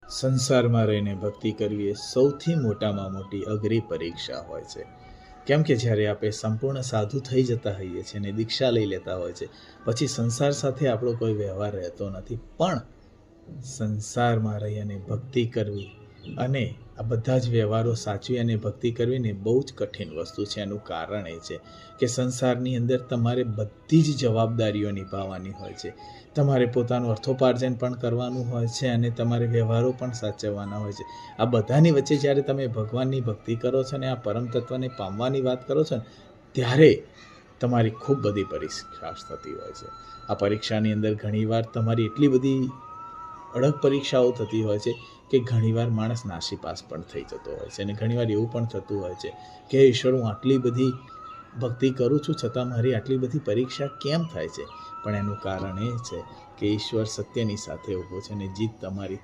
સંસારમાં રહીને ભક્તિ કરવી એ સૌથી મોટામાં મોટી અઘરી પરીક્ષા હોય છે. કેમ કે જ્યારે આપણે સંપૂર્ણ સાધુ થઈ જતા હોઈએ છીએ અને દીક્ષા લઈ લેતા હોય છે, પછી સંસાર સાથે આપણો કોઈ વ્યવહાર રહેતો નથી. પણ સંસારમાં રહી અને ભક્તિ કરવી અને આ બધા જ વ્યવહારો સાચવી અને ભક્તિ કરવીને બહુ જ કઠિન વસ્તુ છે. એનું કારણ એ છે કે સંસારની અંદર તમારે બધી જ જવાબદારીઓ નિભાવવાની હોય છે. તમારે પોતાનું અર્થોપાર્જન પણ કરવાનું હોય છે અને તમારે વ્યવહારો પણ સાચવવાના હોય છે. આ બધાની વચ્ચે જ્યારે તમે ભગવાનની ભક્તિ કરો છો ને આ પરમ તત્વને પામવાની વાત કરો છો ને, ત્યારે તમારી ખૂબ બધી પરીક્ષા થતી હોય છે. આ પરીક્ષાની અંદર ઘણીવાર તમારી એટલી બધી અડગ પરીક્ષાઓ થતી હોય છે કે ઘણીવાર માણસ નાસીપાસ પણ થઈ જતો હોય છે. અને ઘણીવાર એવું પણ થતું હોય છે કે ઈશ્વર, હું આટલી બધી ભક્તિ કરું છું છતાં મારી આટલી બધી પરીક્ષા કેમ થાય છે? પણ એનું કારણ એ છે કે ઈશ્વર સત્યની સાથે ઊભો છે અને જીત તમારી